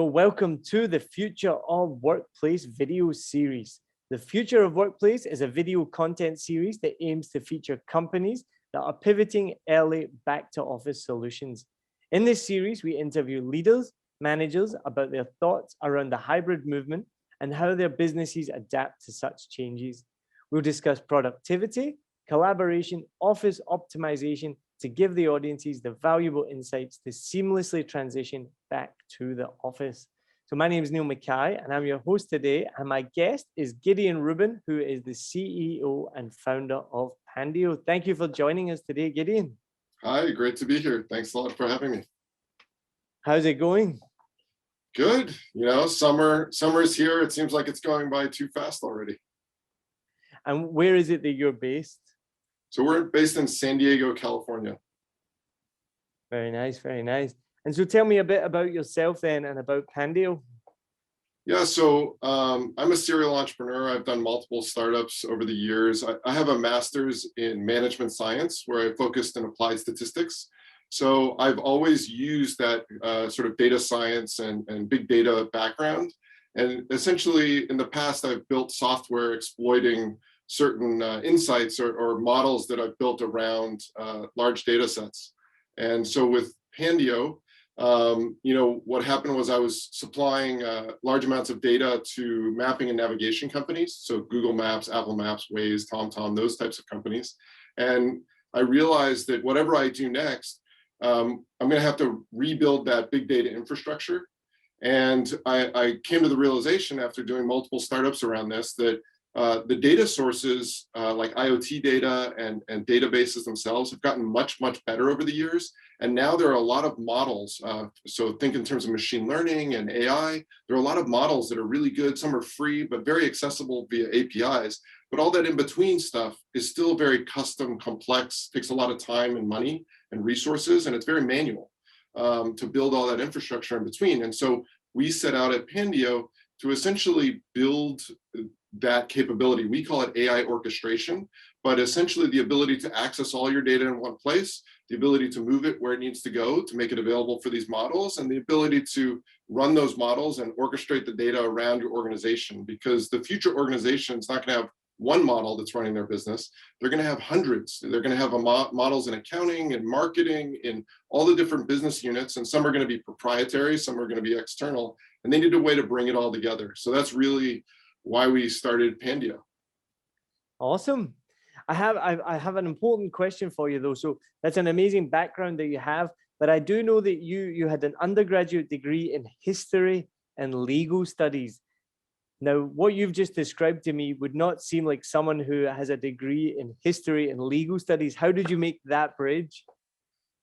So welcome to the Future of Workplace video series. The Future of Workplace is a video content series that aims to feature companies that are pivoting early back to office solutions. In this series, we interview leaders, managers about their thoughts around the hybrid movement and how their businesses adapt to such changes. We'll discuss productivity, collaboration, office optimization to give the audiences the valuable insights to seamlessly transition back to the office. So my name is Neil Mackay and I'm your host today. And my guest is Gideon Rubin, who is the CEO and founder of Pandio. Thank you for joining us today, Gideon. Hi, great to be here. Thanks a lot for having me. How's it going? Good. You know, summer's here. It seems like it's going by too fast already. And where is it that you're based? So we're based in San Diego, California. Very nice, very nice. And so tell me a bit about yourself then and about Pandio. Yeah, so I'm a serial entrepreneur. I've done multiple startups over the years. I have a master's in management science where I focused in applied statistics. So I've always used that sort of data science and big data background. And essentially in the past, I've built software exploiting certain insights or models that I've built around large data sets. And so with Pandio, you know, what happened was I was supplying large amounts of data to mapping and navigation companies. So Google Maps, Apple Maps, Waze, TomTom, those types of companies. And I realized that whatever I do next, I'm going to have to rebuild that big data infrastructure. And I came to the realization after doing multiple startups around this that the data sources like IoT data and databases themselves have gotten much better over the years. And now there are a lot of models. So think in terms of machine learning and AI, there are a lot of models that are really good. Some are free, but very accessible via APIs. But all that in between stuff is still very custom, complex, takes a lot of time and money and resources, and it's very manual to build all that infrastructure in between. And so we set out at Pandio to essentially build that capability. We call it AI orchestration, but essentially the ability to access all your data in one place, the ability to move it where it needs to go to make it available for these models, and the ability to run those models and orchestrate the data around your organization. Because the future organization is not going to have one model that's running their business. They're going to have hundreds. They're going to have models in accounting and marketing in all the different business units, and some are going to be proprietary, some are going to be external, and they need a way to bring it all together. So that's really why we started Pandio. Awesome. I have an important question for you though. So that's an amazing background that you have, but I do know that you had an undergraduate degree in history and legal studies. Now, what you've just described to me would not seem like someone who has a degree in history and legal studies. How did you make that bridge?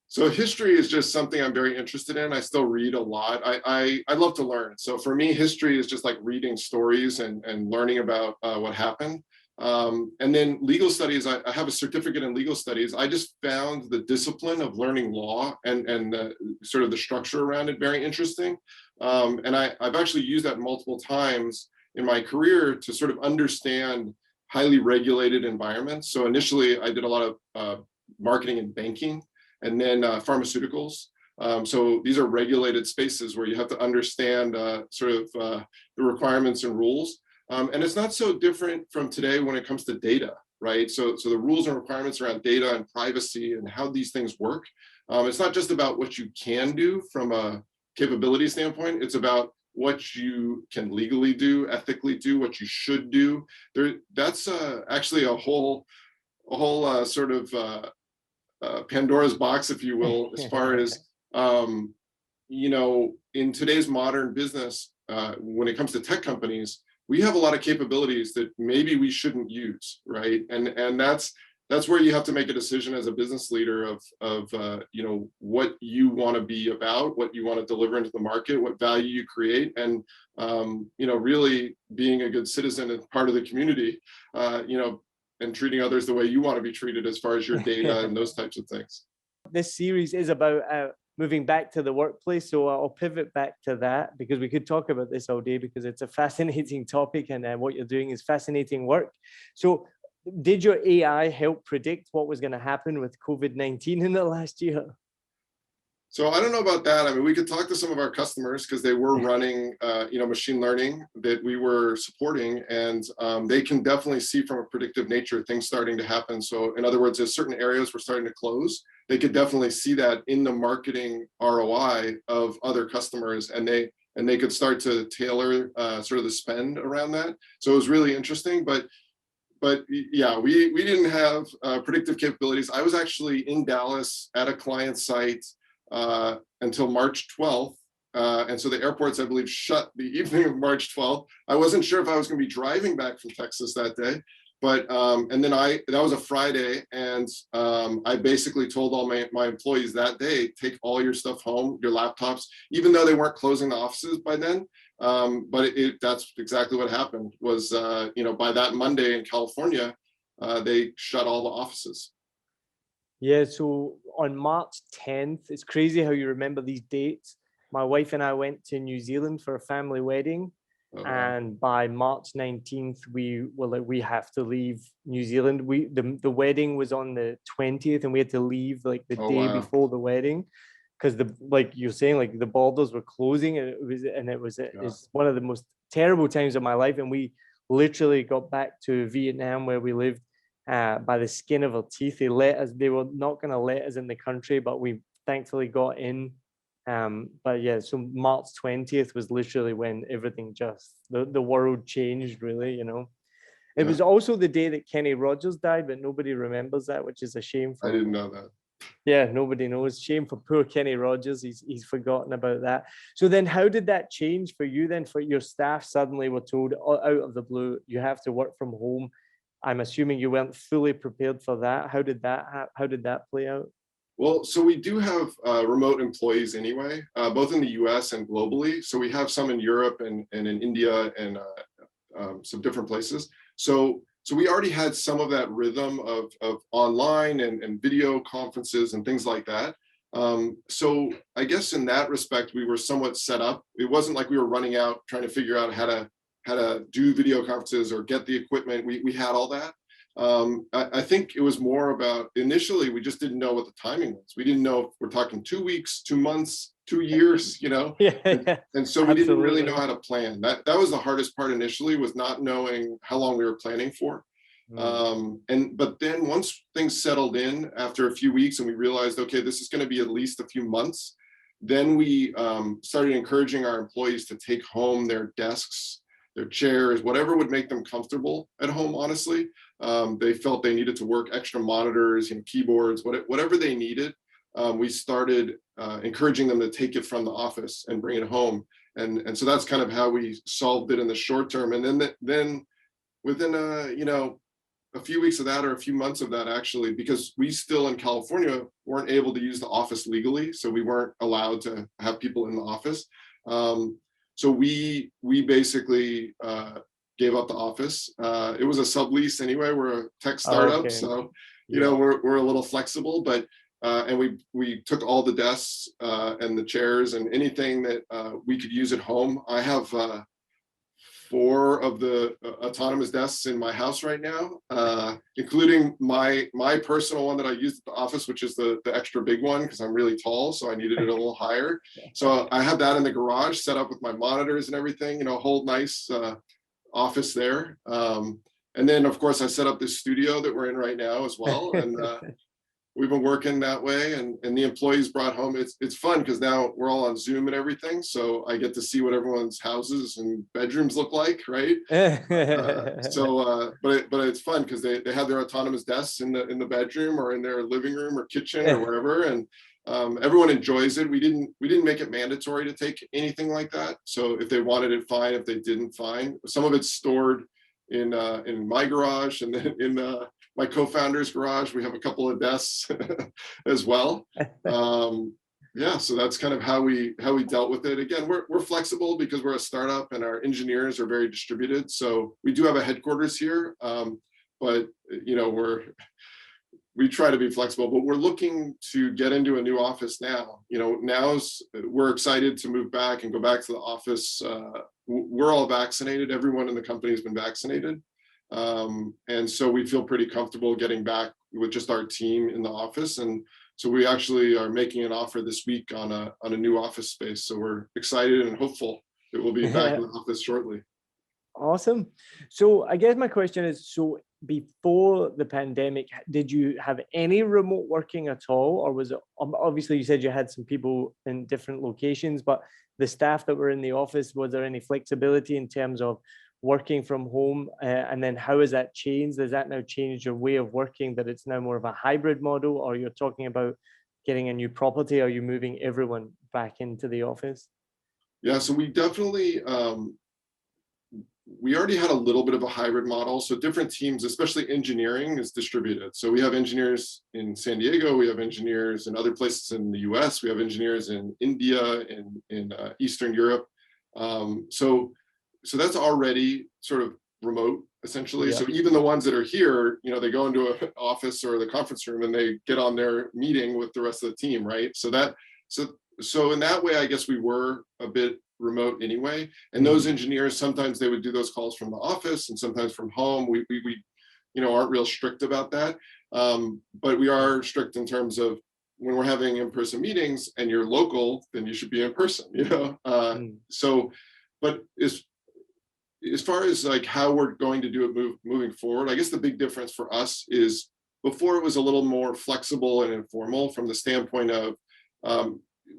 So history is just something I'm very interested in. I still read a lot. I love to learn. So for me, history is just like reading stories and learning about what happened. And then legal studies, I have a certificate in legal studies. I just found the discipline of learning law and sort of the structure around it very interesting. And I've actually used that multiple times in my career to sort of understand highly regulated environments. So initially I did a lot of marketing and banking, and then pharmaceuticals. So these are regulated spaces where you have to understand sort of the requirements and rules. And it's not so different from today when it comes to data, right? So the rules and requirements around data and privacy and how these things work. It's not just about what you can do from a capability standpoint. It's about what you can legally do, ethically do, what you should do. That's actually a whole sort of Pandora's box, if you will, as far as, you know, in today's modern business, when it comes to tech companies, we have a lot of capabilities that maybe we shouldn't use, right? And that's where you have to make a decision as a business leader of you know, what you want to be about, what you want to deliver into the market, what value you create, and you know, really being a good citizen and part of the community, you know, and treating others the way you want to be treated as far as your data and those types of things. This series is about moving back to the workplace. So I'll pivot back to that because we could talk about this all day because it's a fascinating topic and what you're doing is fascinating work. So did your AI help predict what was going to happen with COVID-19 in the last year? So I don't know about that. I mean, we could talk to some of our customers because they were running, machine learning that we were supporting, and they can definitely see from a predictive nature things starting to happen. So in other words, as certain areas were starting to close, they could definitely see that in the marketing ROI of other customers, and they could start to tailor sort of the spend around that. So it was really interesting, but yeah, we didn't have predictive capabilities. I was actually in Dallas at a client site until March 12th. And so the airports, I believe, shut the evening of March 12th. I wasn't sure if I was going to be driving back from Texas that day, but and then that was a Friday, and I basically told all my employees that day, take all your stuff home, your laptops, even though they weren't closing the offices by then. But that's exactly what happened was, by that Monday in California, they shut all the offices. Yeah, so on March 10th, it's crazy how you remember these dates. My wife and I went to New Zealand for a family wedding. Oh, wow. And by March 19th, we were like, we have to leave New Zealand. The wedding was on the 20th, and we had to leave like the Oh, day wow. before the wedding, because like you're saying, like the borders were closing, and Yeah. it's one of the most terrible times of my life. And we literally got back to Vietnam, where we lived, by the skin of our teeth. They were not going to let us in the country, but we thankfully got in. But yeah, so March 20th was literally when everything the world changed, really, It Yeah. was also the day that Kenny Rogers died, but nobody remembers that, which is a shame I for, didn't know that. yeah, nobody knows. Shame for poor Kenny Rogers. He's forgotten about that. So then how did that change for you then? For your staff suddenly were told out of the blue, you have to work from home. I'm assuming you weren't fully prepared for that. How did that play out? Well, so we do have remote employees anyway, both in the US and globally. So we have some in Europe and in India and some different places. So we already had some of that rhythm of online and video conferences and things like that. So I guess in that respect, we were somewhat set up. It wasn't like we were running out trying to figure out how to do video conferences or get the equipment. We had all that. I think it was more about, initially, we just didn't know what the timing was. We didn't know if we're talking 2 weeks, 2 months, 2 years, Yeah, and so we didn't really know absolutely. how to plan. That was the hardest part initially, was not knowing how long we were planning for. But then once things settled in after a few weeks and we realized, okay, this is going to be at least a few months, then we started encouraging our employees to take home their desks, their chairs, whatever would make them comfortable at home, honestly. They felt they needed to work extra monitors, keyboards, whatever they needed. We started encouraging them to take it from the office and bring it home. And so that's kind of how we solved it in the short term. And then within a few weeks of that, or a few months of that, actually, because we still in California weren't able to use the office legally, so we weren't allowed to have people in the office. So we basically gave up the office. It was a sublease anyway. We're a tech startup, Okay. so Yeah. we're a little flexible, but and we took all the desks and the chairs and anything that we could use at home. I have 4 of the autonomous desks in my house right now, including my personal one that I use at the office, which is the extra big one because I'm really tall, so I needed it a little higher. So I have that in the garage set up with my monitors and everything, a whole nice office there. And then of course I set up this studio that we're in right now as well. And we've been working that way, and the employees brought home. It's fun because now we're all on Zoom and everything, so I get to see what everyone's houses and bedrooms look like, right? But it's fun because they have their autonomous desks in the bedroom or in their living room or kitchen or wherever, and everyone enjoys it. We didn't make it mandatory to take anything like that. So if they wanted it, fine. If they didn't, fine. Some of it's stored in my garage, and then in my co-founder's garage, we have a couple of desks as well. Yeah, so that's kind of how we dealt with it. Again, we're flexible because we're a startup and our engineers are very distributed. So we do have a headquarters here, but we try to be flexible. But we're looking to get into a new office now. We're excited to move back and go back to the office. We're all vaccinated. Everyone in the company has been vaccinated. And so we feel pretty comfortable getting back with just our team in the office. And So we actually are making an offer this week on a new office space. So we're excited and hopeful that we'll be back in the office shortly. Awesome. So I guess my question is, so before the pandemic, did you have any remote working at all? Or was it, obviously you said you had some people in different locations, but the staff that were in the office, was there any flexibility in terms of working from home? And then how has that changed? Does that now change your way of working, that it's now more of a hybrid model, or you're talking about getting a new property? Are you moving everyone back into the office? Yeah, so we definitely, we already had a little bit of a hybrid model. So different teams, especially engineering, is distributed. So we have engineers in San Diego, we have engineers in other places in the US, we have engineers in India, in Eastern Europe. So that's already sort of remote, essentially. Yeah. So even the ones that are here, you know, they go into an office or the conference room and they get on their meeting with the rest of the team, right? So in that way, I guess we were a bit remote anyway. And those engineers, sometimes they would do those calls from the office and sometimes from home. We you know, aren't real strict about that. But we are strict in terms of when we're having in-person meetings and you're local, then you should be in person, you know? So, but as far as like how we're going to do it moving forward, I guess the big difference for us is before it was a little more flexible and informal from the standpoint of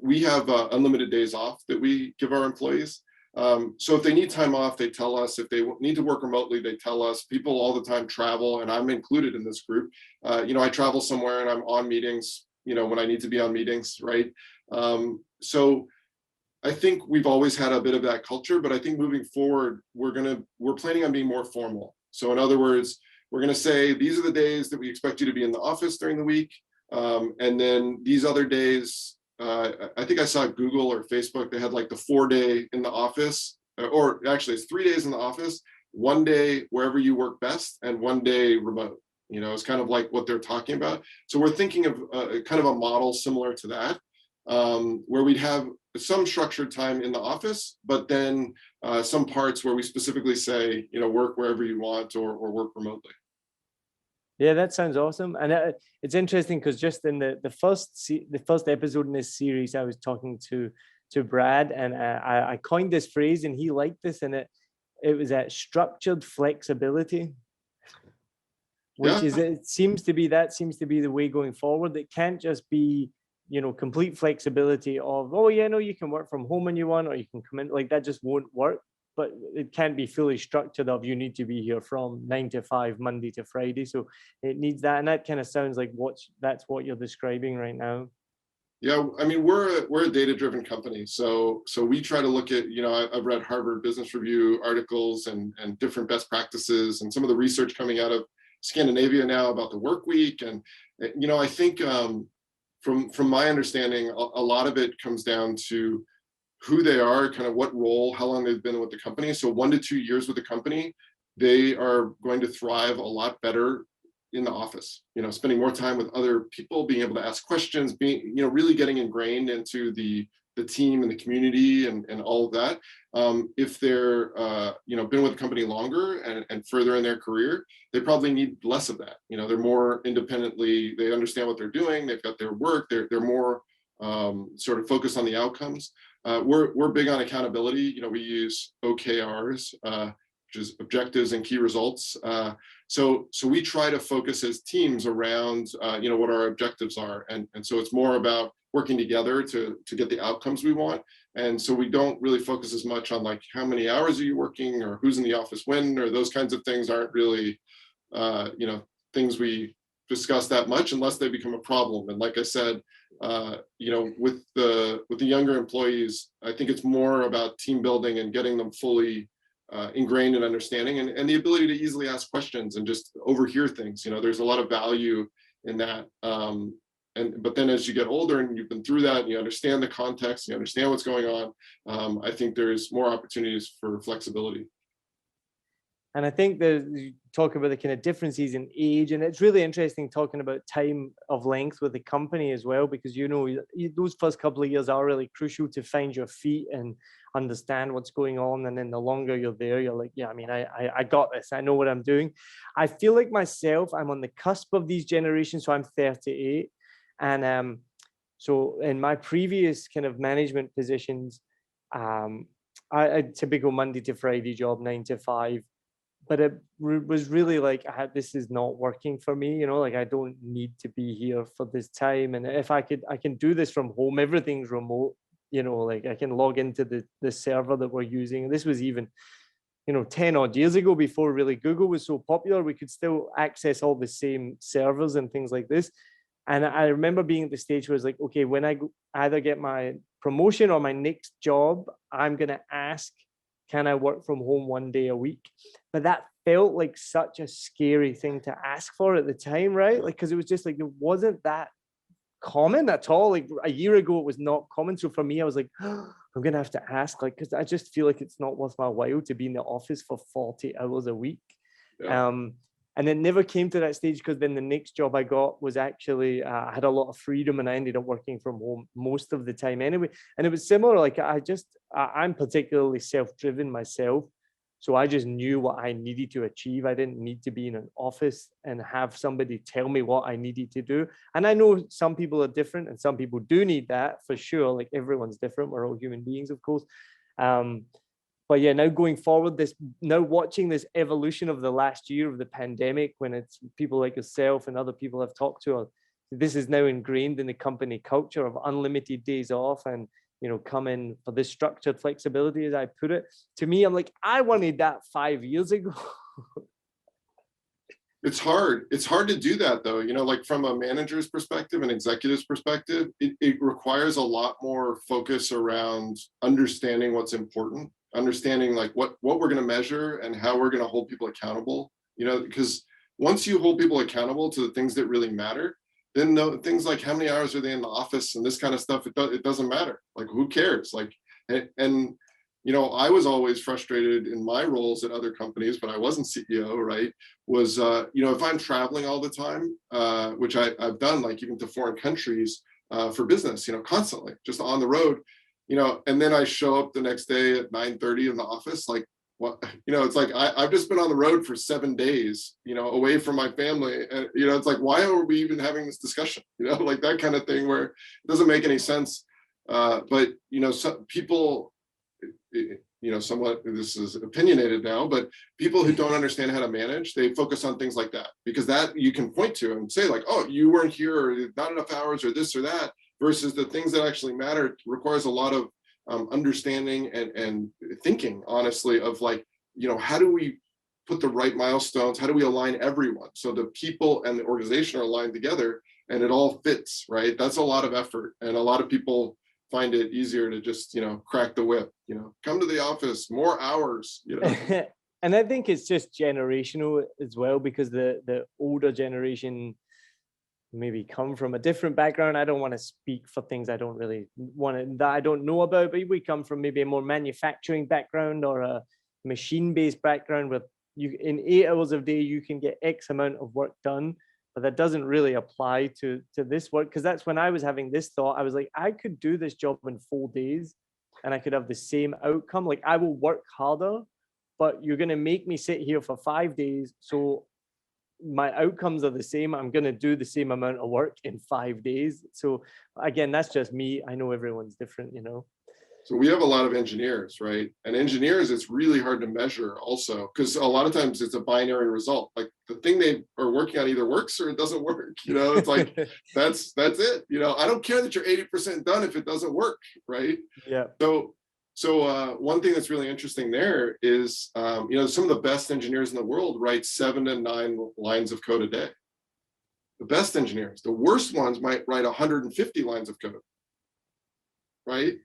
we have unlimited days off that we give our employees. So if they need time off, they tell us. If they need to work remotely, they tell us. People all the time travel, and I'm included in this group. You know, I travel somewhere and I'm on meetings, you know, when I need to be on meetings, right? So I think we've always had a bit of that culture, but I think moving forward, we're planning on being more formal. So in other words, we're going to say, these are the days that we expect you to be in the office during the week. And then these other days, I think I saw Google or Facebook, they had like the 4-day in the office, or actually it's 3 days in the office, 1 day wherever you work best, and 1 day remote. You know, it's kind of like what they're talking about. So we're thinking of kind of a model similar to that, where we'd have some structured time in the office, but then some parts where we specifically say, you know, work wherever you want or work remotely. Yeah, that sounds awesome. And it's interesting because just in the first episode in this series, I was talking to Brad, and I coined this phrase, and he liked this, and it was that structured flexibility, which is, it seems to be the way going forward. It can't just be, you know, complete flexibility of, oh yeah, no, you can work from home when you want, or you can come in. Like, that just won't work. But it can't be fully structured of, you need to be here from 9 to 5, Monday to Friday. So it needs that. And that kind of sounds like that's what you're describing right now. Yeah, I mean, we're a data-driven company. So we try to look at, you know, I've read Harvard Business Review articles and different best practices and some of the research coming out of Scandinavia now about the work week. And, you know, I think from my understanding, a lot of it comes down to who they are, kind of what role, how long they've been with the company. So 1 to 2 years with the company, they are going to thrive a lot better in the office, you know, spending more time with other people, being able to ask questions, being, you know, really getting ingrained into the team and the community and all of that. If they're, you know, been with the company longer and further in their career, they probably need less of that. You know, they're more independently, they understand what they're doing, they've got their work, they're more sort of focused on the outcomes. We're big on accountability. You know, we use OKRs, which is objectives and key results. So we try to focus as teams around, you know, what our objectives are. And so it's more about working together to get the outcomes we want. And so we don't really focus as much on like, how many hours are you working, or who's in the office when, or those kinds of things aren't really, you know, things we discuss that much unless they become a problem. And like I said, you know, with the younger employees, I think it's more about team building and getting them fully ingrained in understanding and the ability to easily ask questions and just overhear things. You know, there's a lot of value in that. But then as you get older and you've been through that and you understand the context, you understand what's going on, I think there's more opportunities for flexibility. And I think you talk about the kind of differences in age, and it's really interesting talking about time of length with the company as well, because, you know, those first couple of years are really crucial to find your feet and understand what's going on. And then the longer you're there, you're like, yeah, I mean, I got this. I know what I'm doing. I feel like myself, I'm on the cusp of these generations. So I'm 38. And so in my previous kind of management positions, I a typical Monday to Friday job, 9 to 5. But it was really like, this is not working for me, like I don't need to be here for this time. And if I can do this from home, everything's remote, like I can log into the server that we're using. And this was even, 10 odd years ago, before really Google was so popular, we could still access all the same servers and things like this. And I remember being at the stage where it's like, okay, when I either get my promotion or my next job, I'm going to ask, can I work from home 1 day a week? But that felt like such a scary thing to ask for at the time, right? Like, because it was just like, it wasn't that common at all. Like a year ago, it was not common. So for me, I was like, I'm going to have to ask, like, because I just feel like it's not worth my while to be in the office for 40 hours a week. Yeah. And it never came to that stage, because then the next job I got was actually, I had a lot of freedom, and I ended up working from home most of the time anyway. And it was similar. Like I'm particularly self-driven myself. So I just knew what I needed to achieve. I didn't need to be in an office and have somebody tell me what I needed to do. And I know some people are different, and some people do need that for sure. Like everyone's different. We're all human beings, of course. But yeah, now going forward, now watching this evolution of the last year of the pandemic, when it's people like yourself and other people I've talked to, this is now ingrained in the company culture of unlimited days off, and come in for this structured flexibility, as I put it. To me, I'm like, I wanted that 5 years ago. It's hard. It's hard to do that though. Like from a manager's perspective and executive's perspective, it requires a lot more focus around understanding what's important, understanding like what we're going to measure and how we're going to hold people accountable, because once you hold people accountable to the things that really matter, then things like how many hours are they in the office and this kind of stuff, it doesn't matter. Like, who cares? Like, and I was always frustrated in my roles at other companies, but I wasn't CEO, right? Was, if I'm traveling all the time, which I've done, like even to foreign countries for business, constantly just on the road, and then I show up the next day at 9:30 in the office, like, what, it's like, I've just been on the road for 7 days, away from my family. And, it's like, why are we even having this discussion? Like that kind of thing, where it doesn't make any sense. But, some people, somewhat, this is opinionated now, but people who don't understand how to manage, they focus on things like that, because that you can point to and say like, oh, you weren't here, or not enough hours, or this or that, versus the things that actually matter requires a lot of understanding and thinking, honestly, of like, how do we put the right milestones? How do we align everyone so the people and the organization are aligned together and it all fits, right? That's a lot of effort. And a lot of people find it easier to just, crack the whip, come to the office, more hours, And I think it's just generational as well, because the older generation maybe come from a different background. I don't want to speak for things I don't really that I don't know about, but we come from maybe a more manufacturing background or a machine-based background, where you, in 8 hours a day, you can get X amount of work done. But that doesn't really apply to this work, because that's when I was having this thought. I was like, I could do this job in 4 days and I could have the same outcome. Like, I will work harder, but you're going to make me sit here for 5 days. So my outcomes are the same. I'm going to do the same amount of work in 5 days. So again, that's just me. I know everyone's different, So we have a lot of engineers, right? And engineers, it's really hard to measure also, because a lot of times it's a binary result. Like the thing they are working on either works or it doesn't work. It's like, that's it. I don't care that you're 80% done if it doesn't work, right? Yeah. So one thing that's really interesting there is, some of the best engineers in the world write 7 to 9 lines of code a day. The best engineers, the worst ones might write 150 lines of code, right?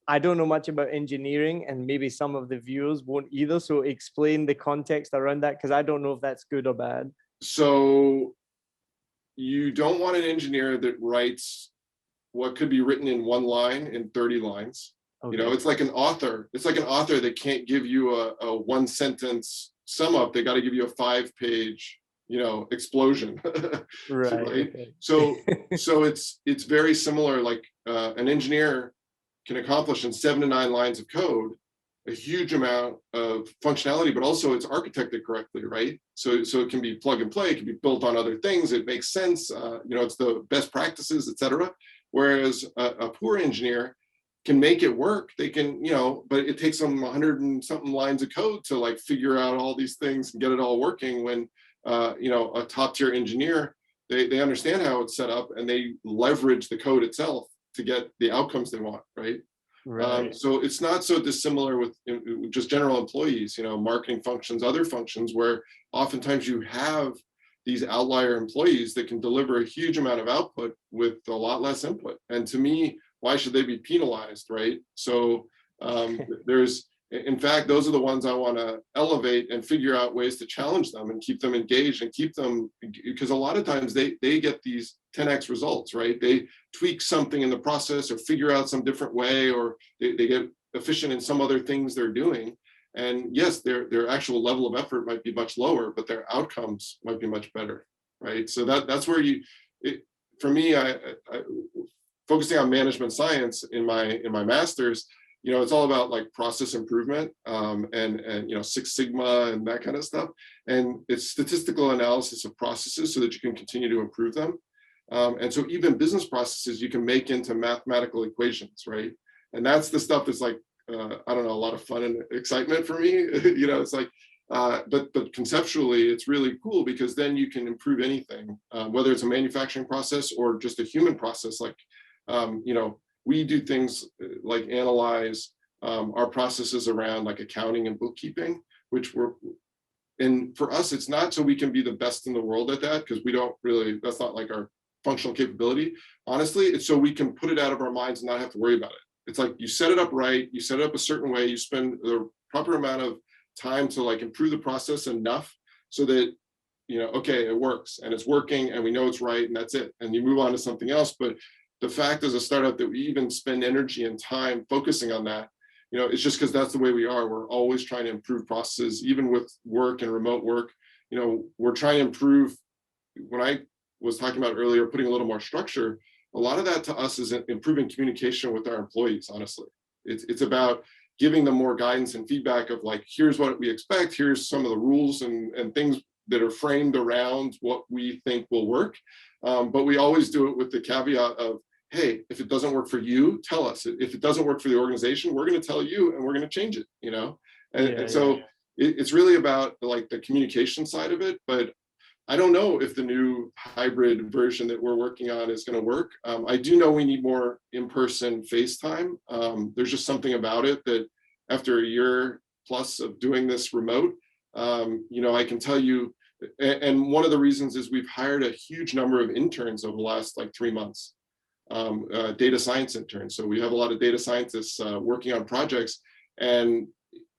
I don't know much about engineering, and maybe some of the viewers won't either. So explain the context around that, because I don't know if that's good or bad. So you don't want an engineer that writes what could be written in 1 line in 30 lines. Okay. It's like an author. It's like an author that can't give you a 1-sentence sum up. They got to give you a 5-page, explosion. Right. Right? Okay. So it's very similar. Like an engineer can accomplish in 7 to 9 lines of code, a huge amount of functionality, but also it's architected correctly, right? So it can be plug and play, it can be built on other things, it makes sense, it's the best practices, etc. Whereas a poor engineer can make it work, they can, but it takes them 100 and something lines of code to like figure out all these things and get it all working. When a top tier engineer, they understand how it's set up and they leverage the code itself to get the outcomes they want, right? Right. So it's not so dissimilar with just general employees, marketing functions, other functions, where oftentimes you have these outlier employees that can deliver a huge amount of output with a lot less input. And to me, why should they be penalized, right? So in fact, those are the ones I want to elevate and figure out ways to challenge them and keep them engaged and keep them, because a lot of times they get these 10x results, right? They tweak something in the process or figure out some different way, or they get efficient in some other things they're doing. And yes, their actual level of effort might be much lower, but their outcomes might be much better, right? So that's where for me, I focusing on management science in my master's, it's all about like process improvement, and Six Sigma and that kind of stuff. And it's statistical analysis of processes so that you can continue to improve them. And so even business processes you can make into mathematical equations, right? And that's the stuff that's like, I don't know, a lot of fun and excitement for me. It's like, but conceptually, it's really cool because then you can improve anything, whether it's a manufacturing process or just a human process. Like, we do things like analyze our processes around like accounting and bookkeeping, and for us, it's not so we can be the best in the world at that, because that's not like our functional capability. Honestly, it's so we can put it out of our minds and not have to worry about it. It's like you set it up right, you set it up a certain way, you spend the proper amount of time to like improve the process enough so that, okay, it works and it's working and we know it's right and that's it. And you move on to something else. But the fact as a startup that we even spend energy and time focusing on that, it's just because that's the way we are. We're always trying to improve processes, even with work and remote work. We're trying to improve. When I was talking about earlier, putting a little more structure, a lot of that to us is improving communication with our employees. Honestly, it's about giving them more guidance and feedback of like, here's what we expect, here's some of the rules and things that are framed around what we think will work. But we always do it with the caveat of, hey, if it doesn't work for you, tell us. If it doesn't work for the organization, we're going to tell you and we're going to change it, And so it's really about like the communication side of it. But I don't know if the new hybrid version that we're working on is going to work. I do know we need more in-person FaceTime. There's just something about it that after a year plus of doing this remote, I can tell you, and one of the reasons is we've hired a huge number of interns over the last like 3 months, data science interns. So we have a lot of data scientists working on projects. And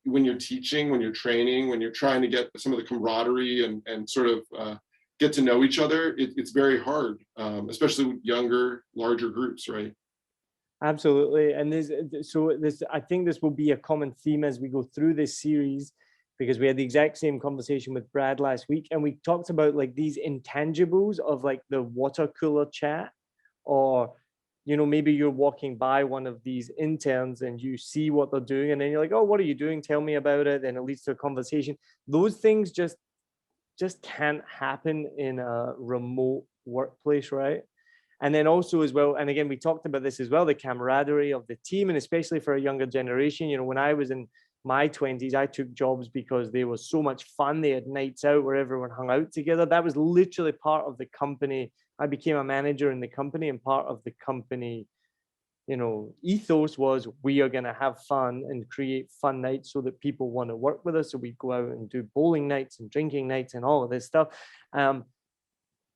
when you're teaching, when you're training, when you're trying to get some of the camaraderie and sort of get to know each other, it's very hard, especially with younger, larger groups, right? Absolutely. And I think this will be a common theme as we go through this series, because we had the exact same conversation with Brad last week. And we talked about like these intangibles of like the water cooler chat, or, maybe you're walking by one of these interns and you see what they're doing. And then you're like, oh, what are you doing? Tell me about it. And it leads to a conversation. Those things just can't happen in a remote workplace, right? And then also as well, and again, we talked about this as well, the camaraderie of the team, and especially for a younger generation. When I was in my 20s, I took jobs because they were so much fun. They had nights out where everyone hung out together. That was literally part of the company. I became a manager in the company, and part of the company, ethos was we are going to have fun and create fun nights so that people want to work with us. So we go out and do bowling nights and drinking nights and all of this stuff,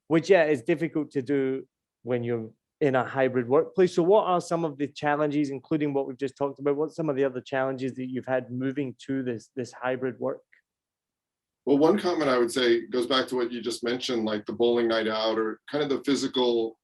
which is difficult to do when you're in a hybrid workplace. So what are some of the challenges, including what we've just talked about? What's some of the other challenges that you've had moving to this hybrid work? Well, one comment I would say goes back to what you just mentioned, like the bowling night out or kind of the physical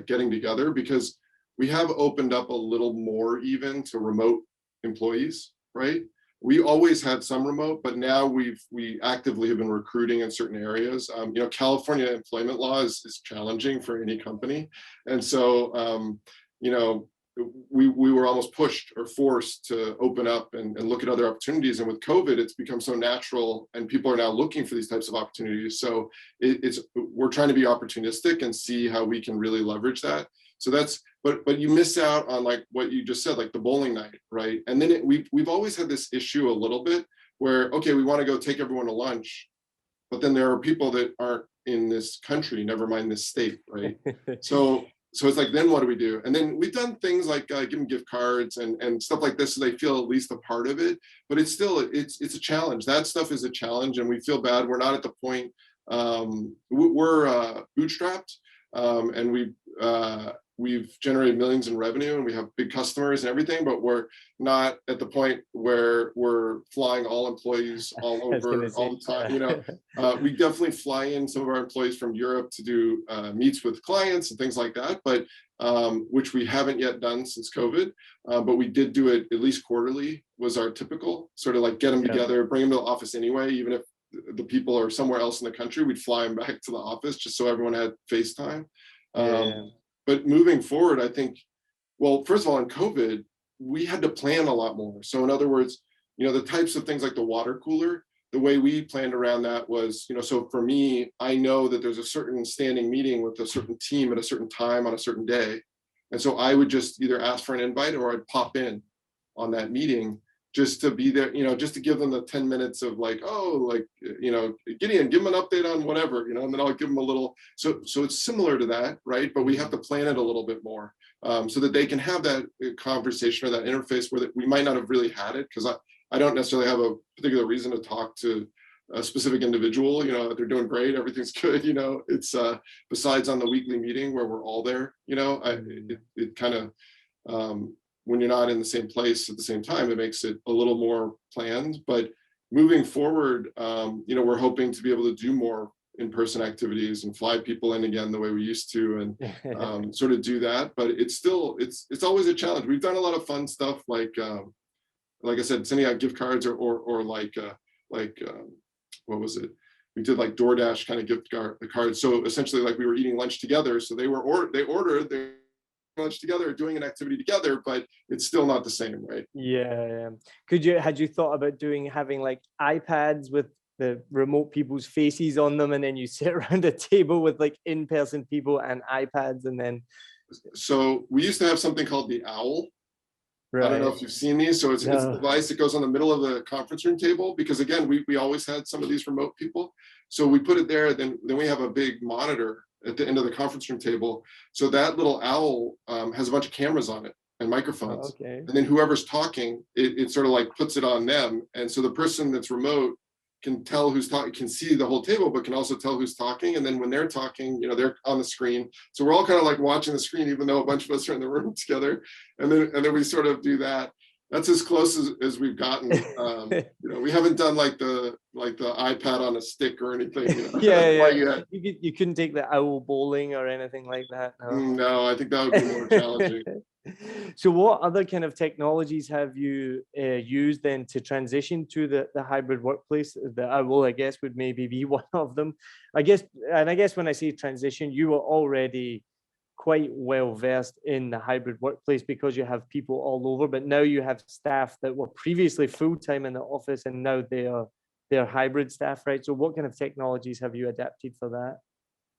getting together, because we have opened up a little more even to remote employees, right? We always had some remote, but now we actively have been recruiting in certain areas. California employment law is challenging for any company. And so, we were almost pushed or forced to open up and look at other opportunities. And with COVID, it's become so natural, and people are now looking for these types of opportunities. So we're trying to be opportunistic and see how we can really leverage that. So that's, but you miss out on like what you just said, like the bowling night, right? And then we've always had this issue a little bit where, okay, we want to go take everyone to lunch, but then there are people that aren't in this country, never mind this state, right? So it's like, then what do we do? And then we've done things like give them gift cards and stuff like this, so they feel at least a part of it. But it's still, it's a challenge. That stuff is a challenge, and we feel bad. We're not at the point. We're bootstrapped, and we've generated millions in revenue, and we have big customers and everything, but we're not at the point where we're flying all employees all over all the time. You know, we definitely fly in some of our employees from Europe to do meets with clients and things like that, but which we haven't yet done since COVID. But we did do it at least quarterly, was our typical sort of like get them together, bring them to the office anyway, even if the people are somewhere else in the country, we'd fly them back to the office just so everyone had FaceTime. But moving forward, I think, well, first of all, in COVID, we had to plan a lot more. So in other words, you know, the types of things like the water cooler, the way we planned around that was, you know, so for me, I know that there's a certain standing meeting with a certain team at a certain time on a certain day. And so I would just either ask for an invite or I'd pop in on that meeting just to be there, you know, just to give them the 10 minutes of like, oh, like, you know, Gideon, give them an update on whatever, you know, and then I'll give them a little, so it's similar to that, right? But we have to plan it a little bit more so that they can have that conversation or that interface where we might not have really had it, because I don't necessarily have a particular reason to talk to a specific individual, you know, they're doing great, everything's good, you know, it's besides on the weekly meeting where we're all there, you know, it kind of, when you're not in the same place at the same time, it makes it a little more planned. But moving forward, you know, we're hoping to be able to do more in-person activities and fly people in again the way we used to, and sort of do that. But it's still, it's always a challenge. We've done a lot of fun stuff like I said, sending out gift cards or like what was it? We did like DoorDash kind of gift cards. So essentially, like we were eating lunch together. So they ordered their lunch together, doing an activity together, but it's still not the same, right? Yeah. Had you thought about having like iPads with the remote people's faces on them, and then you sit around a table with like in-person people and iPads, and then? So we used to have something called the Owl. Right. I don't know if you've seen these. So it's a device that goes on the middle of the conference room table, because again, we always had some of these remote people. So we put it there, then we have a big monitor at the end of the conference room table. So that little Owl has a bunch of cameras on it and microphones. Okay. And then whoever's talking, it sort of like puts it on them. And so the person that's remote can tell who's talking, can see the whole table, but can also tell who's talking. And then when they're talking, you know, they're on the screen. So we're all kind of like watching the screen, even though a bunch of us are in the room together. And then we sort of do that. That's as close as we've gotten. You know, we haven't done like the iPad on a stick or anything. You know, yeah. You couldn't take the Owl bowling or anything like that. No, I think that would be more challenging. So what other kind of technologies have you used then to transition to the hybrid workplace? The Owl, I guess, would maybe be one of them. I guess when I say transition, you were already quite well versed in the hybrid workplace because you have people all over, but now you have staff that were previously full-time in the office and now they're hybrid staff, right? So what kind of technologies have you adapted for that?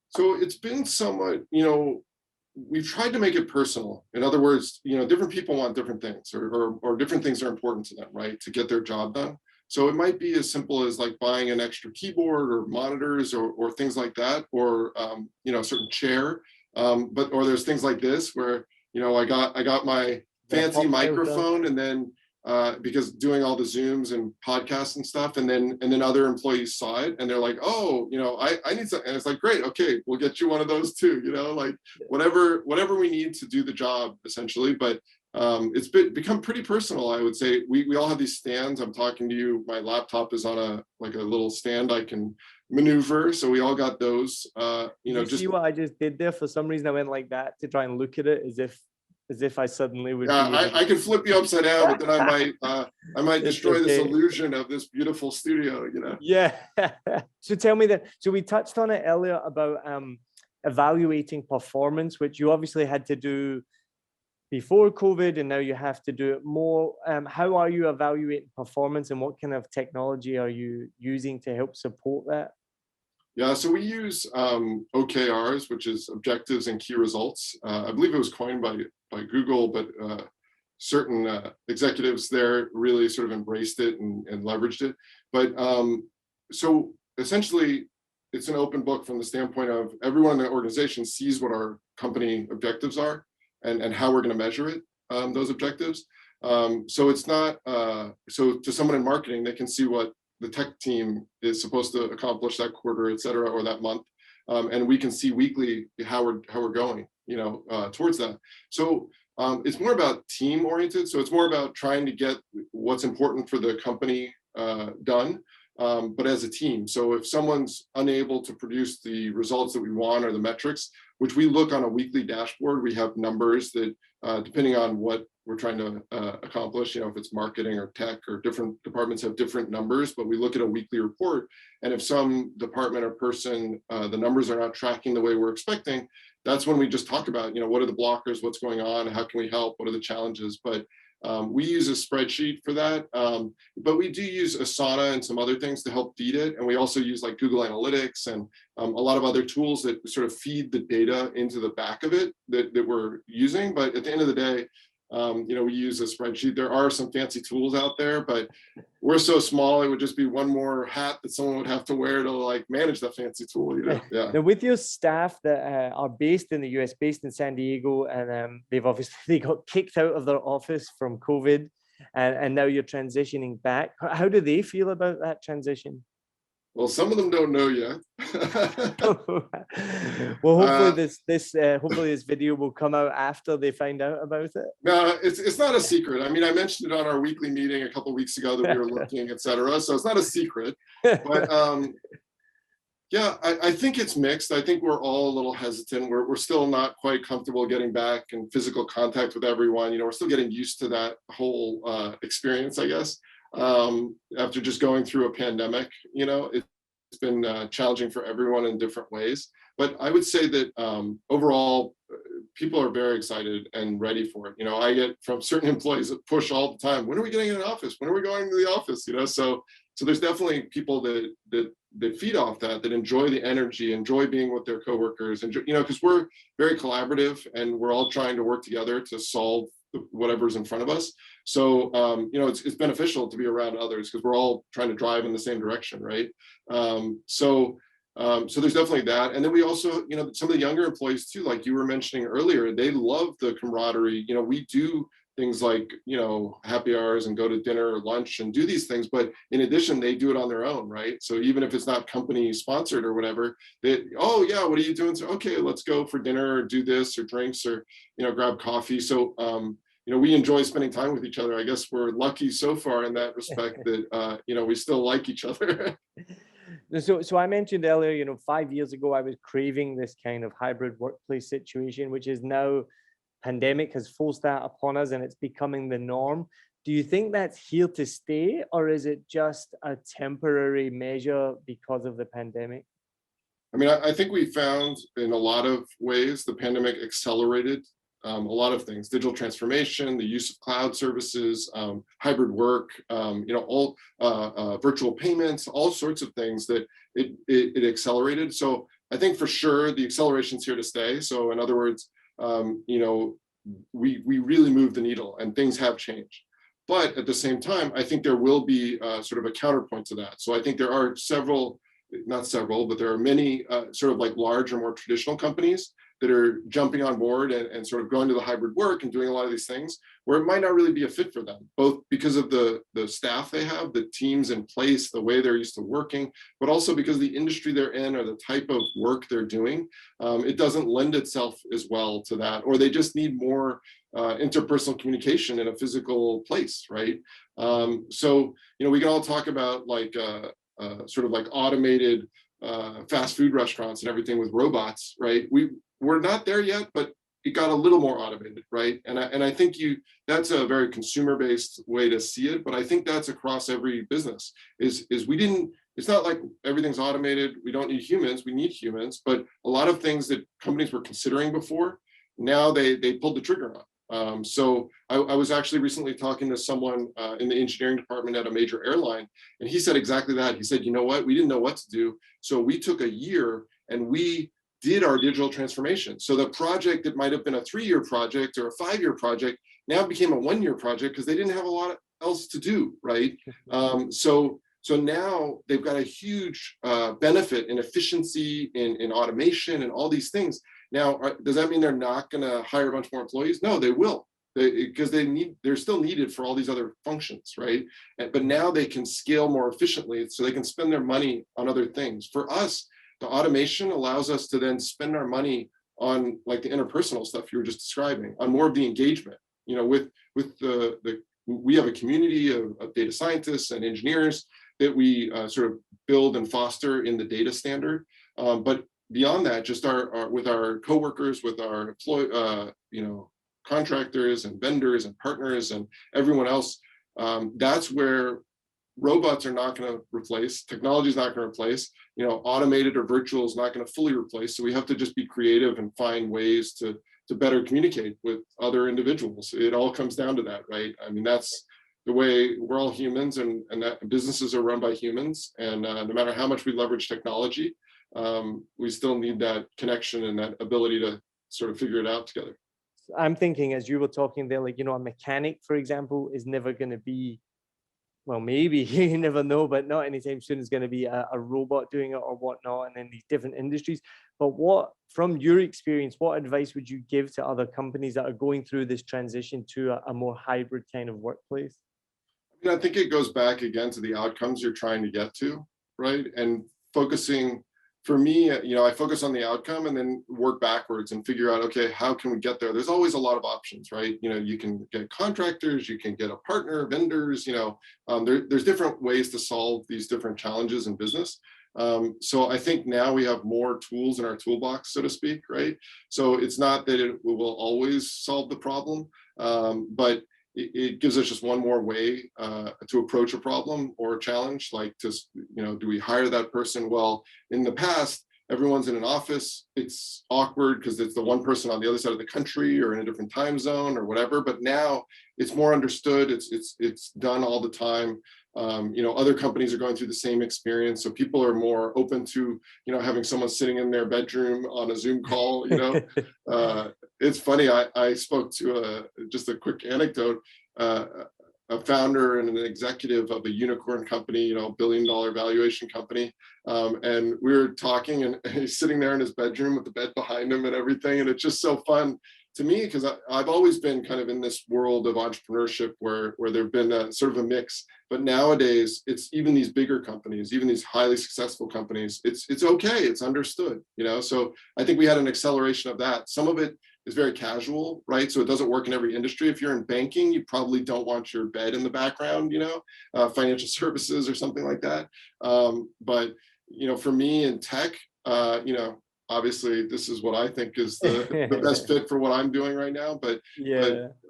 So it's been somewhat, you know, we've tried to make it personal. In other words, you know, different people want different things, or different things are important to them, right, to get their job done. So it might be as simple as like buying an extra keyboard or monitors or things like that, or you know, a certain chair. Or there's things like this where, you know, I got my fancy microphone, and then because doing all the Zooms and podcasts and stuff, and then other employees saw it and they're like, oh, you know, I need something. And it's like, great, okay, we'll get you one of those too, you know, like whatever we need to do the job essentially. But it's become pretty personal, I would say. We all have these stands. I'm talking to you, my laptop is on a little stand I can maneuver, so we all got those. You know, just see what I just did there? For some reason I went like that to try and look at it as if I suddenly would. I could flip you upside down, but then I might destroy this illusion of this beautiful studio, you know. Yeah. So tell me that. So we touched on it earlier about evaluating performance, which you obviously had to do before COVID and now you have to do it more. How are you evaluating performance and what kind of technology are you using to help support that? Yeah, so we use OKRs, which is objectives and key results. I believe it was coined by Google, but certain executives there really sort of embraced it and leveraged it. But so essentially, it's an open book from the standpoint of everyone in the organization sees what our company objectives are and how we're going to measure it, those objectives. So it's not, so to someone in marketing, they can see what the tech team is supposed to accomplish that quarter, et cetera, or that month. And we can see weekly how we're going, towards that. So it's more about team oriented. So it's more about trying to get what's important for the company done, but as a team. So if someone's unable to produce the results that we want or the metrics, which we look on a weekly dashboard, we have numbers that depending on what we're trying to accomplish, if it's marketing or tech or different departments have different numbers, but we look at a weekly report. And if some department or person, the numbers are not tracking the way we're expecting, that's when we just talk about, what are the blockers, what's going on, how can we help, what are the challenges? But we use a spreadsheet for that, but we do use Asana and some other things to help feed it. And we also use like Google Analytics and a lot of other tools that sort of feed the data into the back of it that we're using. But at the end of the day, we use a spreadsheet. There are some fancy tools out there, but we're so small, it would just be one more hat that someone would have to wear to like manage that fancy tool. Yeah. Now, with your staff that are based in the US, based in San Diego, and they've obviously got kicked out of their office from COVID, and now you're transitioning back. How do they feel about that transition? Well, some of them don't know yet. Well, hopefully hopefully this video will come out after they find out about it. No, it's not a secret. I mean, I mentioned it on our weekly meeting a couple of weeks ago that we were looking, et cetera. So it's not a secret. But yeah, I think it's mixed. I think we're all a little hesitant. We're still not quite comfortable getting back in physical contact with everyone. We're still getting used to that whole experience, I guess. After just going through a pandemic, it's been challenging for everyone in different ways. But I would say that overall, people are very excited and ready for it. I get from certain employees that push all the time. When are we getting in an office? When are we going to the office? So there's definitely people that feed off that enjoy the energy, enjoy being with their coworkers, and because we're very collaborative and we're all trying to work together to solve whatever's in front of us. So it's beneficial to be around others because we're all trying to drive in the same direction, right? So there's definitely that. And then we also, some of the younger employees too, like you were mentioning earlier, they love the camaraderie. We do things like, happy hours and go to dinner or lunch and do these things, but in addition, they do it on their own, right? So even if it's not company sponsored or whatever, oh yeah, what are you doing? So, okay, let's go for dinner or do this or drinks or, grab coffee. So, we enjoy spending time with each other. I guess we're lucky so far in that respect that, we still like each other. So I mentioned earlier, 5 years ago, I was craving this kind of hybrid workplace situation, which is now pandemic has forced that upon us and it's becoming the norm. Do you think that's here to stay, or is it just a temporary measure because of the pandemic? I mean, I think we found in a lot of ways the pandemic accelerated a lot of things: digital transformation, the use of cloud services, hybrid work, all virtual payments, all sorts of things that it accelerated. So I think for sure the acceleration's here to stay. So in other words, we really moved the needle and things have changed. But at the same time, I think there will be sort of a counterpoint to that. So I think there are not several, but there are many sort of like large or more traditional companies that are jumping on board and sort of going to the hybrid work and doing a lot of these things where it might not really be a fit for them, both because of the staff they have, the teams in place, the way they're used to working, but also because the industry they're in or the type of work they're doing, it doesn't lend itself as well to that, or they just need more interpersonal communication in a physical place, right? So, we can all talk about like sort of like automated fast food restaurants and everything with robots, right? We're not there yet, but it got a little more automated, right? And I think that's a very consumer-based way to see it, but I think that's across every business. It's not like everything's automated. We don't need humans. We need humans, but a lot of things that companies were considering before, now they pulled the trigger on, So I was actually recently talking to someone in the engineering department at a major airline, and he said exactly that. He said, you know what, we didn't know what to do. So we took a year and we did our digital transformation. So the project that might have been a 3-year project or a 5-year project now became a 1-year project because they didn't have a lot else to do, right? So now they've got a huge benefit in efficiency, in automation, and all these things. Now, does that mean they're not going to hire a bunch more employees? No, they will, because they're still needed for all these other functions, right? But now they can scale more efficiently, so they can spend their money on other things. For us, the automation allows us to then spend our money on like the interpersonal stuff you were just describing, on more of the engagement. You know, with we have a community of data scientists and engineers that we sort of build and foster in the data standard. But beyond that, just our with our coworkers, with our contractors and vendors and partners and everyone else, that's where robots are not going to replace, technology is not going to replace, automated or virtual is not going to fully replace. So we have to just be creative and find ways to better communicate with other individuals. It all comes down to that, right? I mean, that's the way we're all humans, and that businesses are run by humans. And no matter how much we leverage technology, we still need that connection and that ability to sort of figure it out together. I'm thinking, as you were talking there, like, a mechanic, for example, is never going to be, well, maybe, you never know, but not anytime soon is going to be a robot doing it or whatnot, and in these different industries. But from your experience, what advice would you give to other companies that are going through this transition to a more hybrid kind of workplace? I think it goes back again to the outcomes you're trying to get to, right? And focusing, for me, I focus on the outcome and then work backwards and figure out, okay, how can we get there? There's always a lot of options, right? You can get contractors, you can get a partner, vendors, there's different ways to solve these different challenges in business. So I think now we have more tools in our toolbox, so to speak, right? So it's not that it will always solve the problem, but it gives us just one more way to approach a problem or a challenge. Like, do we hire that person? Well, in the past, everyone's in an office. It's awkward because it's the one person on the other side of the country or in a different time zone or whatever. But now it's more understood. It's done all the time. Other companies are going through the same experience, so people are more open to having someone sitting in their bedroom on a Zoom call. It's funny, I spoke to just a quick anecdote, a founder and an executive of a unicorn company, $1 billion valuation company, and we were talking, and he's sitting there in his bedroom with the bed behind him and everything, and it's just so fun to me, because I've always been kind of in this world of entrepreneurship where there've been a sort of a mix. But nowadays, it's even these bigger companies, even these highly successful companies, it's okay, it's understood, So I think we had an acceleration of that. Some of it is very casual, right? So it doesn't work in every industry. If you're in banking, you probably don't want your bed in the background, financial services or something like that. But for me in tech, obviously this is what I think is the best fit for what I'm doing right now. But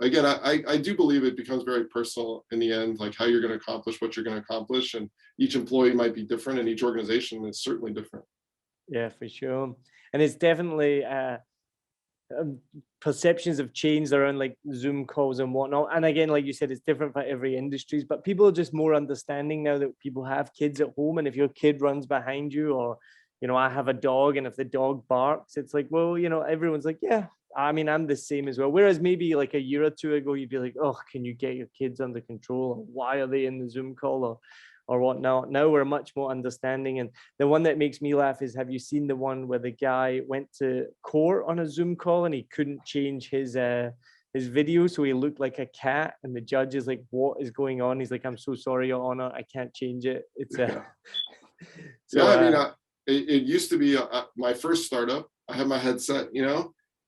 again, I do believe it becomes very personal in the end, like how you're going to accomplish what you're going to accomplish. And each employee might be different, and each organization is certainly different. Yeah, for sure. And it's definitely perceptions have changed around like Zoom calls and whatnot. And again, like you said, it's different for every industry, but people are just more understanding now that people have kids at home. And if your kid runs behind you, or I have a dog, and if the dog barks, it's like, well, everyone's like, yeah, I mean, I'm the same as well. Whereas maybe like a year or two ago, you'd be like, oh, can you get your kids under control? Why are they in the Zoom call or whatnot? Now we're much more understanding. And the one that makes me laugh is, have you seen the one where the guy went to court on a Zoom call and he couldn't change his video, so he looked like a cat, and the judge is like, what is going on? He's like, I'm so sorry, Your Honor, I can't change it. It's it used to be my first startup. I had my headset,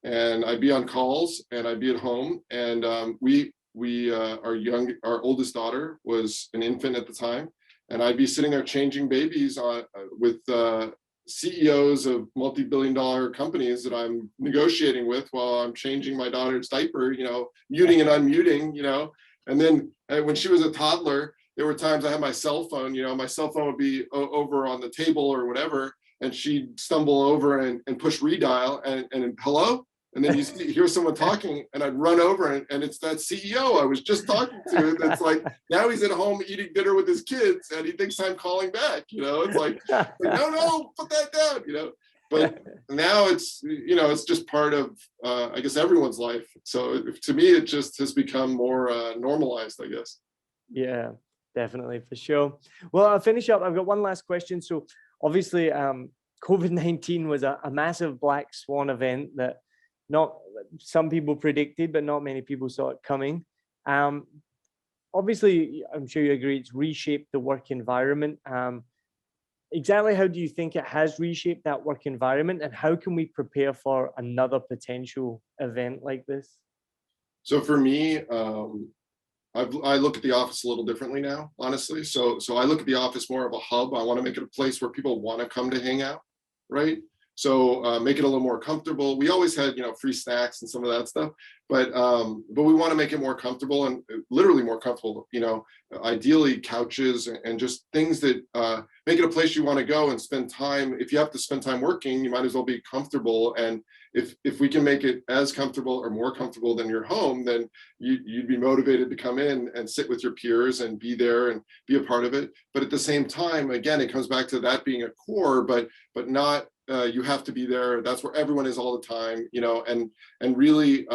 and I'd be on calls and I'd be at home, and our oldest daughter was an infant at the time, and I'd be sitting there changing babies with CEOs of multi-billion-dollar companies that I'm negotiating with while I'm changing my daughter's diaper, muting and unmuting, and then when she was a toddler, there were times I had my cell phone, my cell phone would be over on the table or whatever, and she'd stumble over and push redial and hello? and then hear someone talking, and I'd run over, and it's that CEO I was just talking to. That's like, now he's at home eating dinner with his kids, and he thinks I'm calling back. It's like no, put that down. But now it's it's just part of I guess everyone's life. So to me, it just has become more normalized, I guess. Yeah, definitely, for sure. Well, I'll finish up. I've got one last question. So obviously, COVID-19 was a massive black swan event that not some people predicted, but not many people saw it coming. Obviously, I'm sure you agree, it's reshaped the work environment. Exactly how do you think it has reshaped that work environment, and how can we prepare for another potential event like this? So for me, I look at the office a little differently now, honestly. So I look at the office more of a hub. I want to make it a place where people want to come to hang out, right? So make it a little more comfortable. We always had, free snacks and some of that stuff, but we want to make it more comfortable, and literally more comfortable. Ideally couches and just things that make it a place you want to go and spend time. If you have to spend time working, you might as well be comfortable. And if we can make it as comfortable or more comfortable than your home, then you'd be motivated to come in and sit with your peers and be there and be a part of it. But at the same time, again, it comes back to that being a core, but not you have to be there. That's where everyone is all the time, and really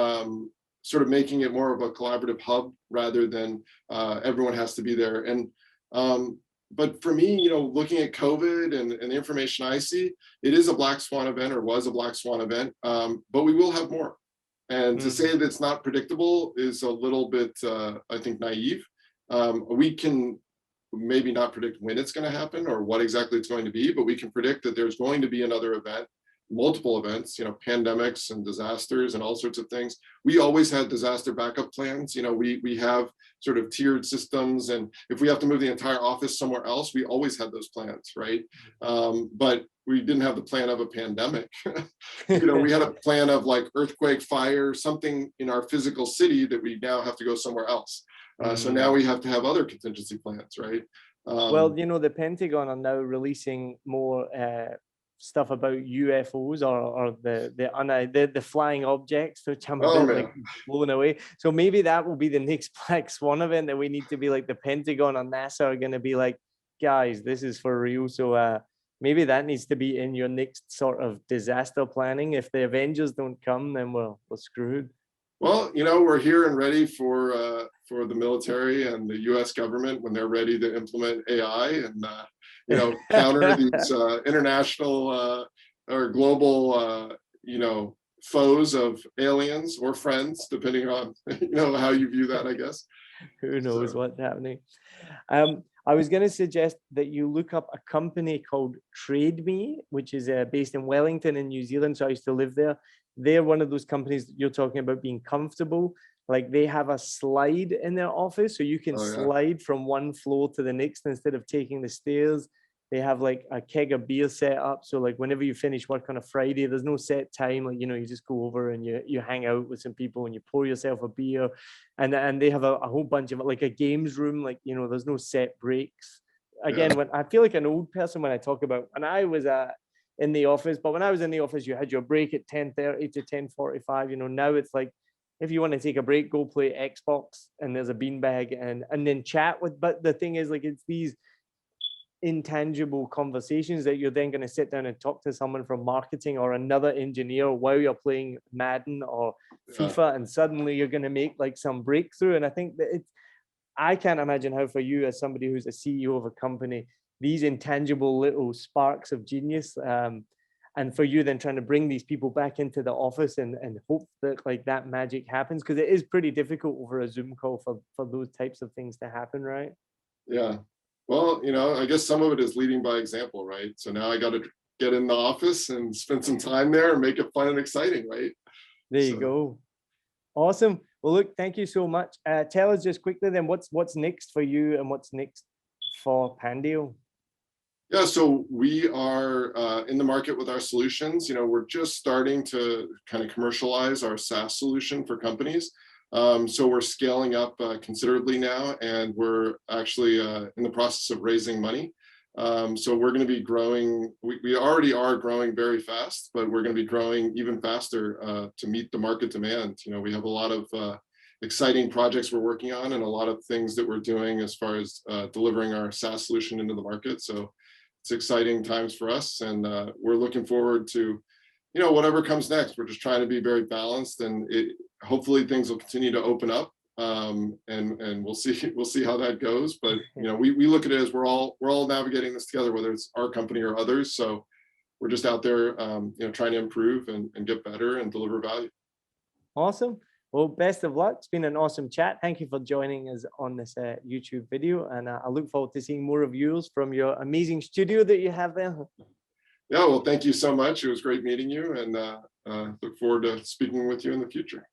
sort of making it more of a collaborative hub rather than everyone has to be there. And but for me, looking at COVID and the information I see, it is a black swan event, or was a black swan event, but we will have more. And to say that it's not predictable is a little bit, I think, naive. We can maybe not predict when it's going to happen or what exactly it's going to be, but we can predict that there's going to be another event, multiple events, pandemics and disasters and all sorts of things. We always had disaster backup plans. We have sort of tiered systems, and if we have to move the entire office somewhere else, we always had those plans, right? But we didn't have the plan of a pandemic. We had a plan of like earthquake, fire, something in our physical city that we now have to go somewhere else. So now we have to have other contingency plans, right? Well, the Pentagon are now releasing more stuff about UFOs or the flying objects, which I'm a bit like blown away. So maybe that will be the next Black Swan event, that we need to be like the Pentagon or NASA are going to be like, guys, this is for real. So maybe that needs to be in your next sort of disaster planning. If the Avengers don't come, then we're screwed. Well, we're here and ready for the military and the U.S. government when they're ready to implement AI and counter these international or global foes of aliens or friends, depending on how you view that, I guess. Who knows what's happening? I was going to suggest that you look up a company called Trade Me, which is based in Wellington in New Zealand. So I used to live there. They're one of those companies that you're talking about being comfortable. Like, they have a slide in their office, so you can slide from one floor to the next instead of taking the stairs. They have like a keg of beer set up. So like whenever you finish work on a Friday, there's no set time. Like, you just go over and you hang out with some people and you pour yourself a beer. And they have a whole bunch of like a games room. Like, there's no set breaks. Again, when I feel like an old person when I talk about when I was in the office, but when I was in the office, you had your break at 10:30 to 10:45. Now it's like, if you want to take a break, go play Xbox and there's a beanbag and then chat with. But the thing is, like, it's these intangible conversations that you're then going to sit down and talk to someone from marketing or another engineer while you're playing Madden or FIFA, and suddenly you're going to make like some breakthrough. And I think that I can't imagine how, for you as somebody who's a CEO of a company, these intangible little sparks of genius, and for you then trying to bring these people back into the office and hope that like that magic happens, because it is pretty difficult over a Zoom call for those types of things to happen, right? Yeah. Well, I guess some of it is leading by example, right? So now I got to get in the office and spend some time there and make it fun and exciting, right? There you go. Awesome. Well, look, thank you so much. Tell us just quickly then, what's next for you and what's next for Pandio? Yeah, so we are in the market with our solutions. We're just starting to kind of commercialize our SaaS solution for companies. So we're scaling up considerably now, and we're actually in the process of raising money. So we're going to be growing. We already are growing very fast, but we're going to be growing even faster to meet the market demand. We have a lot of exciting projects we're working on and a lot of things that we're doing as far as delivering our SaaS solution into the market. So it's exciting times for us, and we're looking forward to, whatever comes next. We're just trying to be very balanced, and hopefully things will continue to open up, and we'll see how that goes. But we look at it as we're all navigating this together, whether it's our company or others. So we're just out there, trying to improve and get better and deliver value. Awesome. Well, best of luck. It's been an awesome chat. Thank you for joining us on this YouTube video. And I look forward to seeing more of yours from your amazing studio that you have there. Yeah, well, thank you so much. It was great meeting you, and look forward to speaking with you in the future.